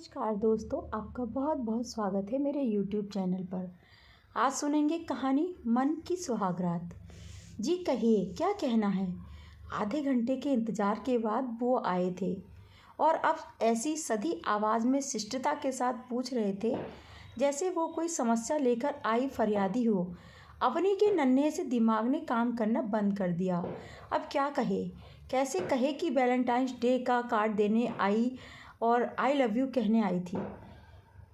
नमस्कार दोस्तों, आपका बहुत बहुत स्वागत है मेरे YouTube चैनल पर। आज सुनेंगे कहानी मन की सुहागरात। जी कहिए, क्या कहना है। आधे घंटे के इंतज़ार के बाद वो आए थे और अब ऐसी सधी आवाज़ में शिष्टता के साथ पूछ रहे थे जैसे वो कोई समस्या लेकर आई फरियादी हो। अवनी के नन्हे से दिमाग ने काम करना बंद कर दिया। अब क्या कहे, कैसे कहे कि वैलेंटाइंस डे का कार्ड देने आई और आई लव यू कहने आई थी।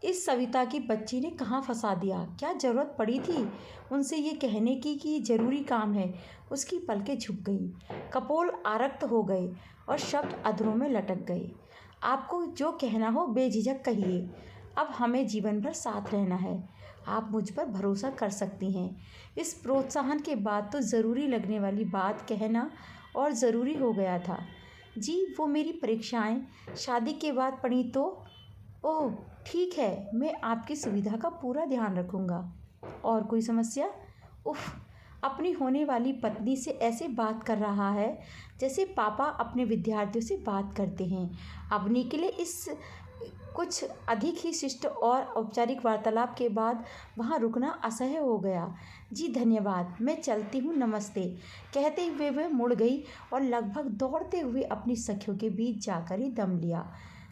इस सविता की बच्ची ने कहाँ फंसा दिया। क्या ज़रूरत पड़ी थी उनसे ये कहने की कि ज़रूरी काम है। उसकी पलकें झुक गईं, कपोल आरक्त हो गए और शब्द अधरों में लटक गए। आपको जो कहना हो बेझिझक कहिए। अब हमें जीवन भर साथ रहना है। आप मुझ पर भरोसा कर सकती हैं। इस प्रोत्साहन के बाद तो ज़रूरी लगने वाली बात कहना और ज़रूरी हो गया था। जी, वो मेरी परीक्षाएं शादी के बाद पढ़ी तो। ओह ठीक है, मैं आपकी सुविधा का पूरा ध्यान रखूँगा। और कोई समस्या? उफ, अपनी होने वाली पत्नी से ऐसे बात कर रहा है जैसे पापा अपने विद्यार्थियों से बात करते हैं। अवनी के लिए इस कुछ अधिक ही शिष्ट और औपचारिक वार्तालाप के बाद वहाँ रुकना असह्य हो गया। जी धन्यवाद, मैं चलती हूँ, नमस्ते कहते हुए वे मुड़ गई और लगभग दौड़ते हुए अपनी सखियों के बीच जाकर ही दम लिया।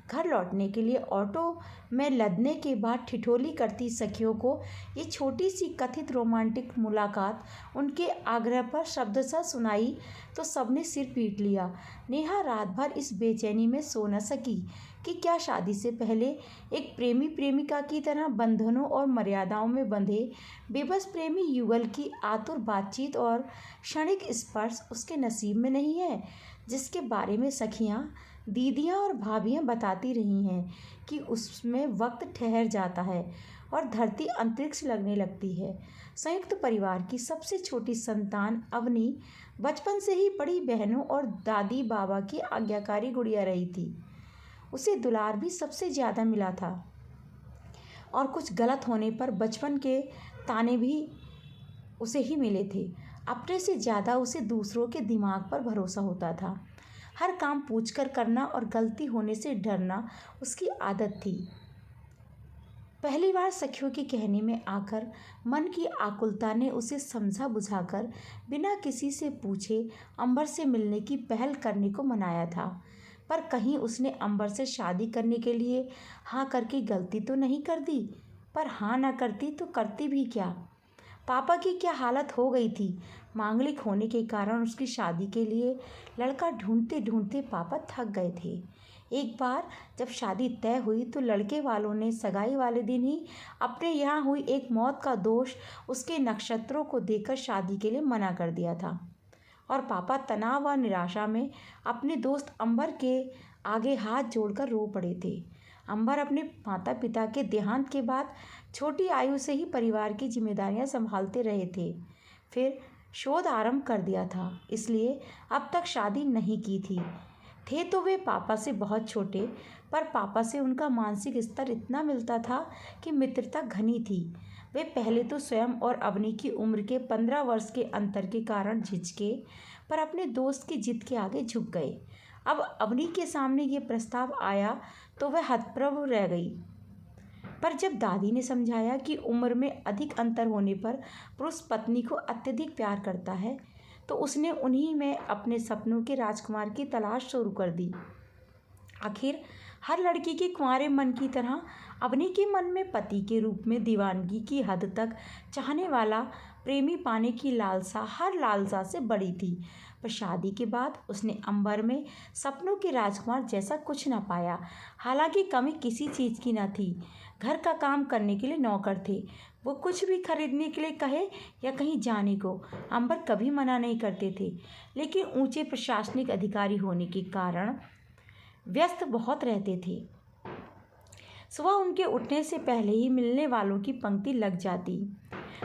घर लौटने के लिए ऑटो में लदने के बाद ठिठोली करती सखियों को ये छोटी सी कथित रोमांटिक मुलाकात उनके आग्रह पर शब्दशः सुनाई तो सबने सिर पीट लिया। नेहा रात भर इस बेचैनी में सो न सकी कि क्या शादी से पहले एक प्रेमी प्रेमिका की तरह बंधनों और मर्यादाओं में बंधे बेबस प्रेमी युगल की आतुर बातचीत और क्षणिक स्पर्श उसके नसीब में नहीं है, जिसके बारे में सखियाँ, दीदियाँ और भाभियाँ बताती रही हैं कि उसमें वक्त ठहर जाता है और धरती अंतरिक्ष लगने लगती है। संयुक्त परिवार की सबसे छोटी संतान अवनी बचपन से ही बड़ी बहनों और दादी बाबा की आज्ञाकारी गुड़िया रही थी। उसे दुलार भी सबसे ज़्यादा मिला था और कुछ गलत होने पर बचपन के ताने भी उसे ही मिले थे। अपने से ज़्यादा उसे दूसरों के दिमाग पर भरोसा होता था। हर काम पूछकर करना और गलती होने से डरना उसकी आदत थी। पहली बार सखियों के कहने में आकर मन की आकुलता ने उसे समझा बुझाकर बिना किसी से पूछे अंबर से मिलने की पहल करने को मनाया था। पर कहीं उसने अंबर से शादी करने के लिए हाँ करके गलती तो नहीं कर दी। पर हाँ ना करती तो करती भी क्या। पापा की क्या हालत हो गई थी। मांगलिक होने के कारण उसकी शादी के लिए लड़का ढूंढते ढूंढते पापा थक गए थे। एक बार जब शादी तय हुई तो लड़के वालों ने सगाई वाले दिन ही अपने यहाँ हुई एक मौत का दोष उसके नक्षत्रों को देखकर शादी के लिए मना कर दिया था और पापा तनाव व निराशा में अपने दोस्त अंबर के आगे हाथ जोड़कर रो पड़े थे। अंबर अपने माता पिता के देहांत के बाद छोटी आयु से ही परिवार की जिम्मेदारियां संभालते रहे थे। फिर शोध आरंभ कर दिया था, इसलिए अब तक शादी नहीं की थी। थे तो वे पापा से बहुत छोटे, पर पापा से उनका मानसिक स्तर इतना मिलता था कि मित्रता घनी थी। वे पहले तो स्वयं और अवनी की उम्र के 15 वर्ष के अंतर के कारण झिझके, पर अपने दोस्त की जिद के आगे झुक गए। अब अवनी के सामने ये प्रस्ताव आया तो वह हतप्रभ रह गई। पर जब दादी ने समझाया कि उम्र में अधिक अंतर होने पर पुरुष पत्नी को अत्यधिक प्यार करता है, तो उसने उन्हीं में अपने सपनों के राजकुमार की तलाश शुरू कर दी। आखिर हर लड़की के कुंवारे मन की तरह अवनी के मन में पति के रूप में दीवानगी की हद तक चाहने वाला प्रेमी पाने की लालसा हर लालसा से बड़ी थी। पर शादी के बाद उसने अंबर में सपनों के राजकुमार जैसा कुछ न पाया। हालांकि कमी किसी चीज़ की न थी। घर का काम करने के लिए नौकर थे। वो कुछ भी खरीदने के लिए कहे या कहीं जाने को अंबर कभी मना नहीं करते थे। लेकिन ऊंचे प्रशासनिक अधिकारी होने के कारण व्यस्त बहुत रहते थे। सुबह उनके उठने से पहले ही मिलने वालों की पंक्ति लग जाती।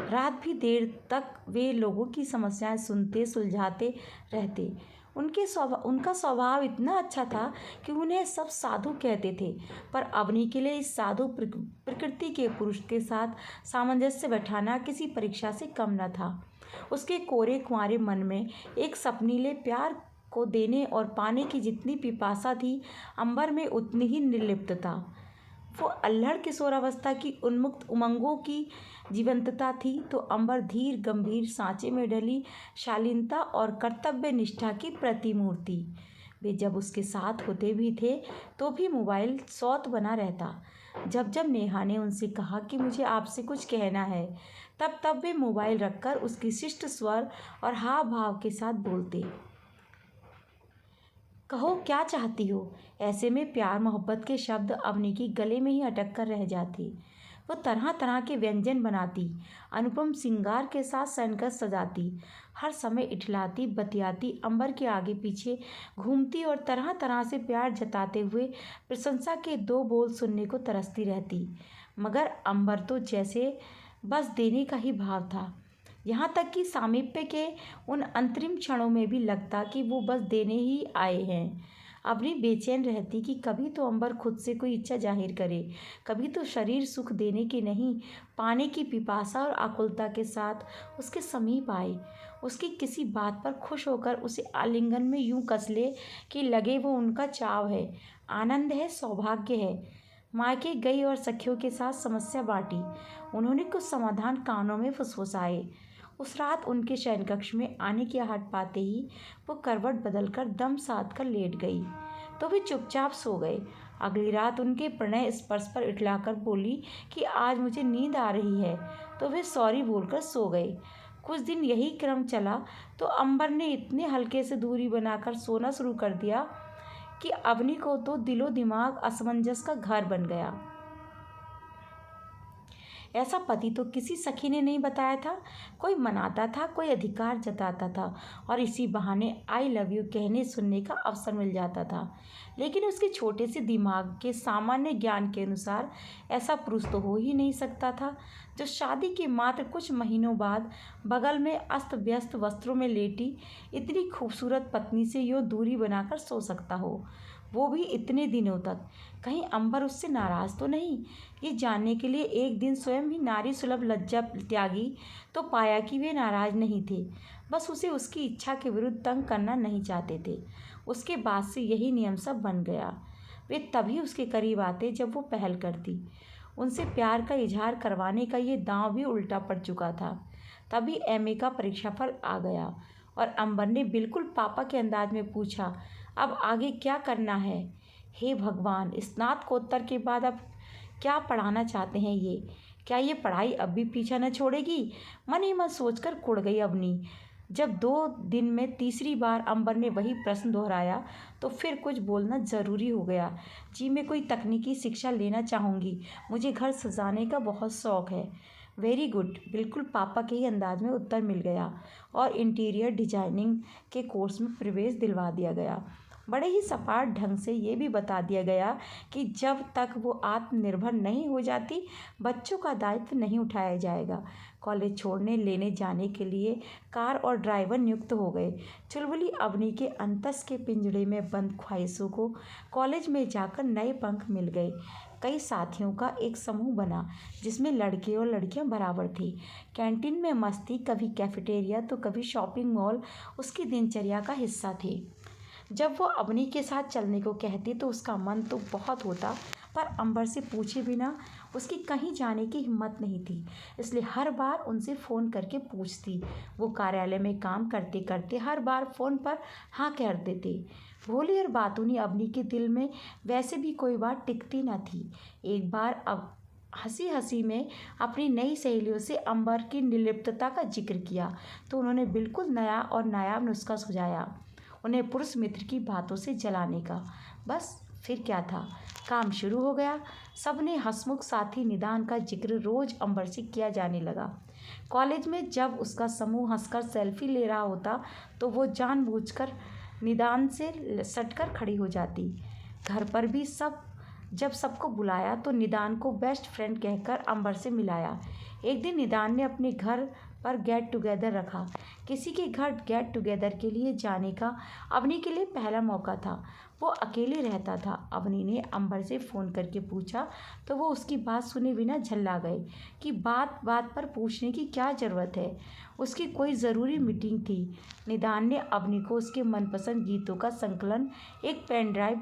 रात भी देर तक वे लोगों की समस्याएं सुनते सुलझाते रहते। उनका स्वभाव इतना अच्छा था कि उन्हें सब साधु कहते थे। पर अवनी के लिए इस साधु प्रकृति के पुरुष के साथ सामंजस्य बैठाना किसी परीक्षा से कम न था। उसके कोरे कुंवारे मन में एक सपनीले प्यार को देने और पाने की जितनी पिपासा थी, अंबर में उतनी ही निर्लिप्तता। वो अल्हड़ किशोरावस्था की उन्मुक्त उमंगों की जीवंतता थी, तो अंबर धीर गंभीर सांचे में ढली शालीनता और कर्तव्य निष्ठा की प्रतिमूर्ति। वे जब उसके साथ होते भी थे तो भी मोबाइल सौत बना रहता। जब जब नेहा ने उनसे कहा कि मुझे आपसे कुछ कहना है, तब तब वे मोबाइल रखकर उसकी शिष्ट स्वर और हाव भाव के साथ बोलते, कहो क्या चाहती हो। ऐसे में प्यार मोहब्बत के शब्द अवनी की गले में ही अटक कर रह जाते। वो तरह तरह के व्यंजन बनाती, अनुपम श्रृंगार के साथ सनकर सजाती, हर समय इठलाती बतियाती, अंबर के आगे पीछे घूमती और तरह तरह से प्यार जताते हुए प्रशंसा के दो बोल सुनने को तरसती रहती। मगर अंबर तो जैसे बस देने का ही भाव था। यहाँ तक कि सामीप्य के उन अंतरिम क्षणों में भी लगता कि वो बस देने ही आए हैं। अवनी बेचैन रहती कि कभी तो अंबर खुद से कोई इच्छा जाहिर करे, कभी तो शरीर सुख देने की नहीं, पाने की पिपासा और आकुलता के साथ उसके समीप आए, उसकी किसी बात पर खुश होकर उसे आलिंगन में यूं कस ले कि लगे वो उनका चाव है, आनंद है, सौभाग्य है। मायके गई और सखियों के साथ समस्या बांटी। उन्होंने कुछ समाधान कानों में फुसफुसाए। उस रात उनके शयन कक्ष में आने की आहट पाते ही वो करवट बदलकर दम साध कर लेट गई, तो वे चुपचाप सो गए। अगली रात उनके प्रणय स्पर्श पर इठलाकर बोली कि आज मुझे नींद आ रही है, तो वे सॉरी बोलकर सो गए। कुछ दिन यही क्रम चला तो अंबर ने इतने हल्के से दूरी बनाकर सोना शुरू कर दिया कि अवनी को तो दिलो दिमाग असमंजस का घर बन गया। ऐसा पति तो किसी सखी ने नहीं बताया था। कोई मनाता था, कोई अधिकार जताता था और इसी बहाने आई लव यू कहने सुनने का अवसर मिल जाता था। लेकिन उसके छोटे से दिमाग के सामान्य ज्ञान के अनुसार ऐसा पुरुष तो हो ही नहीं सकता था जो शादी के मात्र कुछ महीनों बाद बगल में अस्त व्यस्त वस्त्रों में लेटी इतनी खूबसूरत पत्नी से यूँ दूरी बनाकर सो सकता हो, वो भी इतने दिनों तक। कहीं अंबर उससे नाराज तो नहीं। ये जानने के लिए एक दिन स्वयं ही नारी सुलभ लज्जा त्यागी तो पाया कि वे नाराज नहीं थे, बस उसे उसकी इच्छा के विरुद्ध तंग करना नहीं चाहते थे। उसके बाद से यही नियम सब बन गया। वे तभी उसके करीब आते जब वो पहल करती। उनसे प्यार का इजहार करवाने का ये दांव भी उल्टा पड़ चुका था। तभी एमए का परीक्षाफल आ गया और अंबर ने बिल्कुल पापा के अंदाज में पूछा, अब आगे क्या करना है। हे भगवान, स्नातकोत्तर के बाद अब क्या पढ़ाना चाहते हैं ये? क्या ये पढ़ाई अब भी पीछा न छोड़ेगी? मन ही मन सोचकर कुढ़ गई अवनी। जब 2 दिन में तीसरी बार अंबर ने वही प्रश्न दोहराया तो फिर कुछ बोलना ज़रूरी हो गया। जी मैं कोई तकनीकी शिक्षा लेना चाहूँगी, मुझे घर सजाने का बहुत शौक़ है। वेरी गुड, बिल्कुल पापा के ही अंदाज में उत्तर मिल गया और इंटीरियर डिजाइनिंग के कोर्स में प्रवेश दिलवा दिया गया। बड़े ही सपाट ढंग से ये भी बता दिया गया कि जब तक वो आत्मनिर्भर नहीं हो जाती बच्चों का दायित्व नहीं उठाया जाएगा। कॉलेज छोड़ने लेने जाने के लिए कार और ड्राइवर नियुक्त हो गए। चुलबुली अवनी के अंतस के पिंजड़े में बंद ख्वाहिशों को कॉलेज में जाकर नए पंख मिल गए। कई साथियों का एक समूह बना जिसमें लड़के और लड़कियां बराबर थी। कैंटीन में मस्ती, कभी कैफेटेरिया तो कभी शॉपिंग मॉल उसकी दिनचर्या का हिस्सा थे। जब वो अवनी के साथ चलने को कहती तो उसका मन तो बहुत होता, पर अंबर से पूछे बिना उसकी कहीं जाने की हिम्मत नहीं थी, इसलिए हर बार उनसे फ़ोन करके पूछती। वो कार्यालय में काम करते करते हर बार फ़ोन पर हाँ कह देते। भोली और बातूनी अवनी के दिल में वैसे भी कोई बात टिकती न थी। एक बार अब हंसी हंसी में अपनी नई सहेलियों से अंबर की निर्लिप्तता का जिक्र किया तो उन्होंने बिल्कुल नया और नायाब नुस्खा सुझाया, उन्हें पुरुष मित्र की बातों से जलाने का। बस फिर क्या था, काम शुरू हो गया। सबने हंसमुख साथी निदान का जिक्र रोज अंबर से किया जाने लगा। कॉलेज में जब उसका समूह हंसकर सेल्फी ले रहा होता तो वो जानबूझकर निदान से सटकर खड़ी हो जाती। घर पर भी जब सबको बुलाया तो निदान को बेस्ट फ्रेंड कहकर अंबर से मिलाया। एक दिन निदान ने अपने घर पर गेट टुगेदर रखा। किसी के घर गेट टुगेदर के लिए जाने का अवनी के लिए पहला मौका था। वो अकेले रहता था। अवनी ने अंबर से फ़ोन करके पूछा तो वो उसकी बात सुने बिना झल्ला गए कि बात बात पर पूछने की क्या ज़रूरत है। उसकी कोई ज़रूरी मीटिंग थी। निदान ने अवनी को उसके मनपसंद गीतों का संकलन एक पेन ड्राइव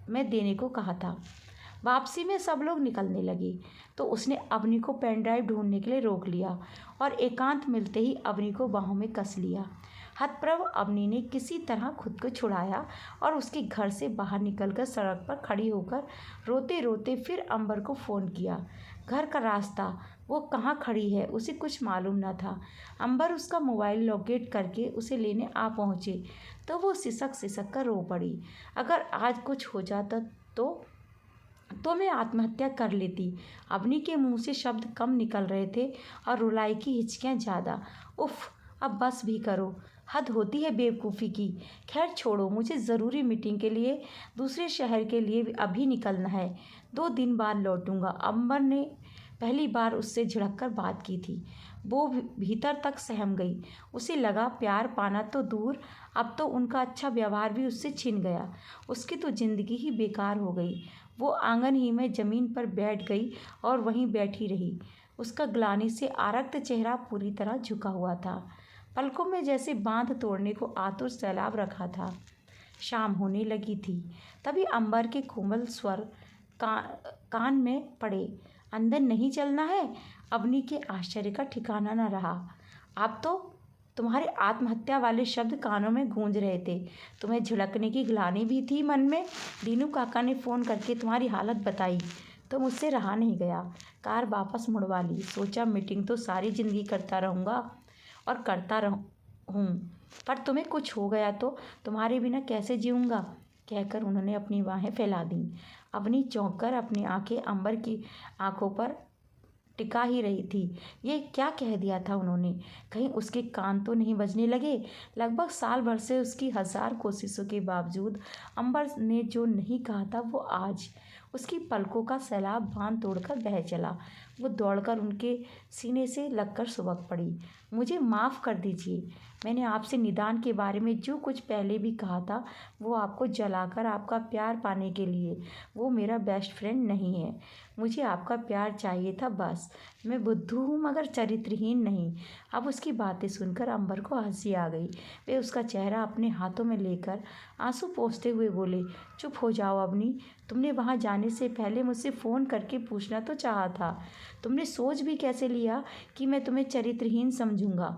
में देने को कहा था। वापसी में सब लोग निकलने लगे तो उसने अवनी को पेन ड्राइव ढूंढने के लिए रोक लिया और एकांत मिलते ही अवनी को बाहों में कस लिया। हतप्रभ अवनी ने किसी तरह खुद को छुड़ाया और उसके घर से बाहर निकलकर सड़क पर खड़ी होकर रोते रोते फिर अंबर को फ़ोन किया। घर का रास्ता, वो कहाँ खड़ी है, उसे कुछ मालूम न था। अंबर उसका मोबाइल लोकेट करके उसे लेने आ पहुँचे तो वो सिसक सिसक कर रो पड़ी। अगर आज कुछ हो जाता तो मैं आत्महत्या कर लेती। अवनी के मुंह से शब्द कम निकल रहे थे और रुलाई की हिचकियाँ ज़्यादा। उफ, अब बस भी करो, हद होती है बेवकूफ़ी की। खैर छोड़ो, मुझे ज़रूरी मीटिंग के लिए दूसरे शहर के लिए अभी निकलना है। 2 दिन बाद लौटूंगा। अंबर ने पहली बार उससे झिड़क कर बात की थी। वो भीतर तक सहम गई। उसे लगा प्यार पाना तो दूर, अब तो उनका अच्छा व्यवहार भी उससे छिन गया। उसकी तो ज़िंदगी ही बेकार हो गई। वो आंगन ही में ज़मीन पर बैठ गई और वहीं बैठी रही। उसका ग्लानि से आरक्त चेहरा पूरी तरह झुका हुआ था। पलकों में जैसे बांध तोड़ने को आतुर सैलाब रखा था। शाम होने लगी थी। तभी अंबर के कोमल स्वर कान में पड़े। अंदर नहीं चलना है? अवनी के आश्चर्य का ठिकाना न रहा। आप तो तुम्हारे आत्महत्या वाले शब्द कानों में गूंज रहे थे। तुम्हें झिड़कने की ग्लानि भी थी मन में। दीनू काका ने फ़ोन करके तुम्हारी हालत बताई तो मुझसे रहा नहीं गया। कार वापस मुड़वा ली। सोचा मीटिंग तो सारी ज़िंदगी करता रहूँगा और करता हूँ, पर तुम्हें कुछ हो गया तो तुम्हारे बिना कैसे जीऊँगा, कहकर उन्होंने अपनी बाहें फैला दीं। अवनी चौंक कर अपनी आंखें अंबर की आंखों पर टिका ही रही थी। ये क्या कह दिया था उन्होंने? कहीं उसके कान तो नहीं बजने लगे? लगभग साल भर से उसकी 1000 कोशिशों के बावजूद अंबर ने जो नहीं कहा था वो आज उसकी पलकों का सैलाब बांध तोड़कर बह चला। वो दौड़कर उनके सीने से लगकर सुबक पड़ी। मुझे माफ़ कर दीजिए। मैंने आपसे निदान के बारे में जो कुछ पहले भी कहा था वो आपको जलाकर आपका प्यार पाने के लिए। वो मेरा बेस्ट फ्रेंड नहीं है। मुझे आपका प्यार चाहिए था बस। मैं बुद्धू हूँ मगर चरित्रहीन नहीं। अब उसकी बातें सुनकर अंबर को हंसी आ गई। वे उसका चेहरा अपने हाथों में लेकर आंसू पोंछते हुए बोले, चुप हो जाओ अवनी। तुमने वहाँ जाने से पहले मुझसे फ़ोन करके पूछना तो चाहा था। तुमने सोच भी कैसे लिया कि मैं तुम्हें चरित्रहीन समझूंगा?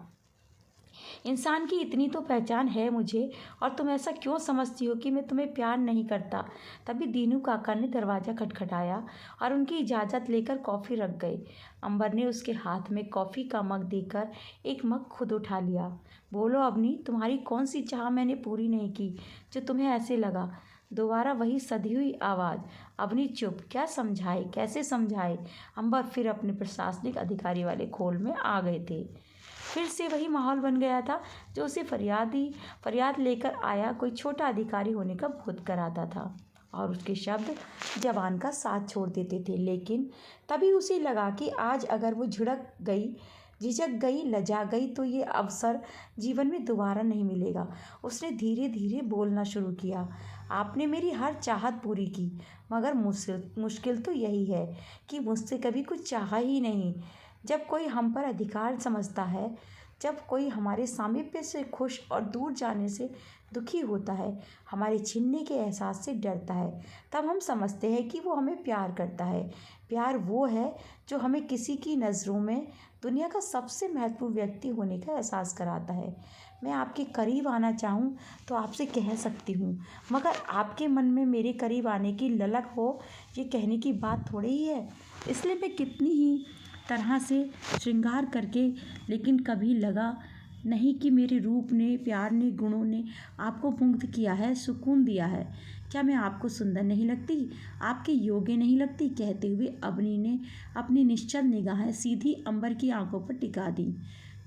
इंसान की इतनी तो पहचान है मुझे, और तुम ऐसा क्यों समझती हो कि मैं तुम्हें प्यार नहीं करता? तभी दीनू काका ने दरवाज़ा खटखटाया और उनकी इजाज़त लेकर कॉफ़ी रख गए। अंबर ने उसके हाथ में कॉफ़ी का मग देकर एक मग खुद उठा लिया। बोलो अवनी, तुम्हारी कौन सी चाह मैंने पूरी नहीं की जो तुम्हें ऐसे लगा? दोबारा वही सधी हुई आवाज़। अवनी चुप। क्या समझाए, कैसे समझाए? अंबर फिर अपने प्रशासनिक अधिकारी वाले खोल में आ गए थे। फिर से वही माहौल बन गया था जो उसे फरियाद लेकर आया कोई छोटा अधिकारी होने का बोध कराता था, और उसके शब्द जवान का साथ छोड़ देते थे। लेकिन तभी उसे लगा कि आज अगर वो झिझक गई, लजा गई तो ये अवसर जीवन में दोबारा नहीं मिलेगा। उसने धीरे धीरे बोलना शुरू किया। आपने मेरी हर चाहत पूरी की, मगर मुश्किल तो यही है कि मुझसे कभी कुछ चाहा ही नहीं। जब कोई हम पर अधिकार समझता है, जब कोई हमारे सामीप्य से खुश और दूर जाने से दुखी होता है, हमारे छीनने के एहसास से डरता है, तब हम समझते हैं कि वो हमें प्यार करता है। प्यार वो है जो हमें किसी की नज़रों में दुनिया का सबसे महत्वपूर्ण व्यक्ति होने का एहसास कराता है। मैं आपके करीब आना चाहूँ तो आपसे कह सकती हूँ, मगर आपके मन में मेरे करीब आने की ललक हो, ये कहने की बात थोड़ी ही है। इसलिए मैं कितनी ही तरह से श्रृंगार करके, लेकिन कभी लगा नहीं कि मेरे रूप ने, प्यार ने, गुणों ने आपको मुग्ध किया है, सुकून दिया है। क्या मैं आपको सुंदर नहीं लगती, आपके योग्य नहीं लगती? कहते हुए अवनी ने अपनी निश्चल निगाहें सीधी अंबर की आंखों पर टिका दी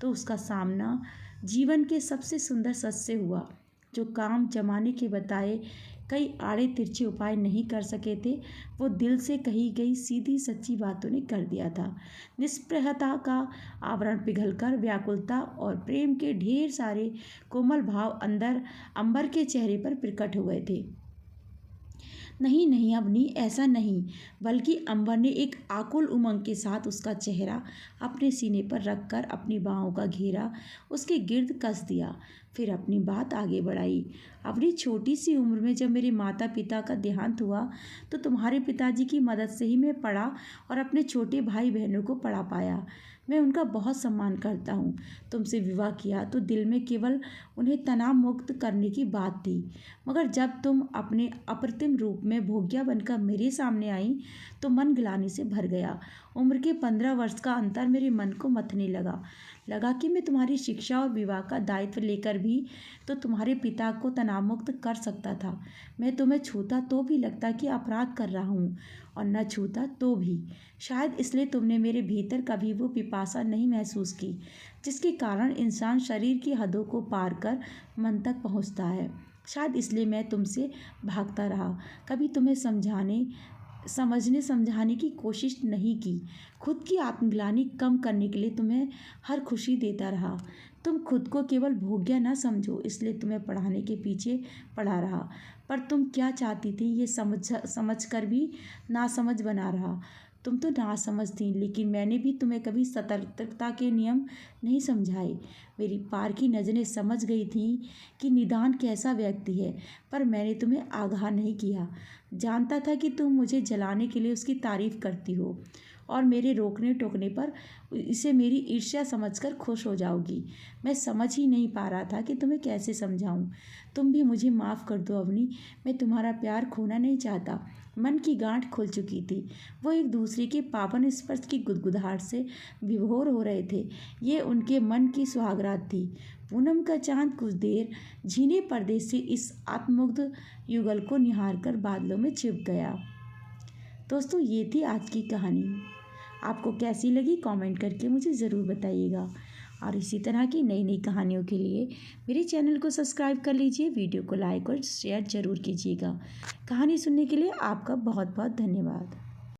तो उसका सामना जीवन के सबसे सुंदर सच से हुआ, जो काम जमाने के बताए कई आड़े तिरछे उपाय नहीं कर सके थे, वो दिल से कही गई सीधी सच्ची बातों ने कर दिया था। निष्प्रहता का आवरण पिघलकर व्याकुलता और प्रेम के ढेर सारे कोमल भाव अंदर अंबर के चेहरे पर प्रकट हो गए थे। नहीं नहीं अवनी, ऐसा नहीं। बल्कि अंबर ने एक आकुल उमंग के साथ उसका चेहरा अपने सीने पर रखकर अपनी बाहों का घेरा उसके गिर्द कस दिया। फिर अपनी बात आगे बढ़ाई। अपनी छोटी सी उम्र में जब मेरे माता पिता का देहांत हुआ तो तुम्हारे पिताजी की मदद से ही मैं पढ़ा और अपने छोटे भाई बहनों को पढ़ा पाया। मैं उनका बहुत सम्मान करता हूँ। तुमसे विवाह किया तो दिल में केवल उन्हें तनाव मुक्त करने की बात थी, मगर जब तुम अपने अप्रतिम रूप में भोग्या बनकर मेरे सामने आई तो मन गिलानी से भर गया। उम्र के 15 वर्ष का अंतर मेरे मन को मथने लगा कि मैं तुम्हारी शिक्षा और विवाह का दायित्व लेकर भी तो तुम्हारे पिता को तनाव मुक्त कर सकता था। मैं तुम्हें छूता तो भी लगता कि अपराध कर रहा हूँ, और न छूता तो भी शायद इसलिए तुमने मेरे भीतर कभी वो पिपासा नहीं महसूस की जिसके कारण इंसान शरीर की हदों को पार कर मन तक पहुँचता है। शायद इसलिए मैं तुमसे भागता रहा, कभी तुम्हें समझाने की कोशिश नहीं की। खुद की आत्मग्लानि कम करने के लिए तुम्हें हर खुशी देता रहा। तुम खुद को केवल भोग्या ना समझो, इसलिए तुम्हें पढ़ाने के पीछे पड़ा रहा, पर तुम क्या चाहती थी ये समझ कर भी नासमझ बना रहा। तुम तो नासमझ थी, लेकिन मैंने भी तुम्हें कभी सतर्कता के नियम नहीं समझाए। मेरी पार की नज़रें समझ गई थी कि निदान कैसा व्यक्ति है, पर मैंने तुम्हें आगाह नहीं किया। जानता था कि तुम मुझे जलाने के लिए उसकी तारीफ करती हो और मेरे रोकने टोकने पर इसे मेरी ईर्ष्या समझकर खुश हो जाओगी। मैं समझ ही नहीं पा रहा था कि तुम्हें कैसे समझाऊं। तुम भी मुझे माफ़ कर दो अवनी, मैं तुम्हारा प्यार खोना नहीं चाहता। मन की गांठ खुल चुकी थी। वो एक दूसरे के पावन स्पर्श की गुदगुदाहट से विभोर हो रहे थे। ये उनके मन की सुहागरात थी। पूनम का चांद कुछ देर झीने पर्दे से इस आत्ममुग्ध युगल को निहार कर बादलों में छिप गया। दोस्तों, ये थी आज की कहानी। आपको कैसी लगी कमेंट करके मुझे ज़रूर बताइएगा, और इसी तरह की नई नई कहानियों के लिए मेरे चैनल को सब्सक्राइब कर लीजिए, वीडियो को लाइक और शेयर ज़रूर कीजिएगा। कहानी सुनने के लिए आपका बहुत बहुत धन्यवाद।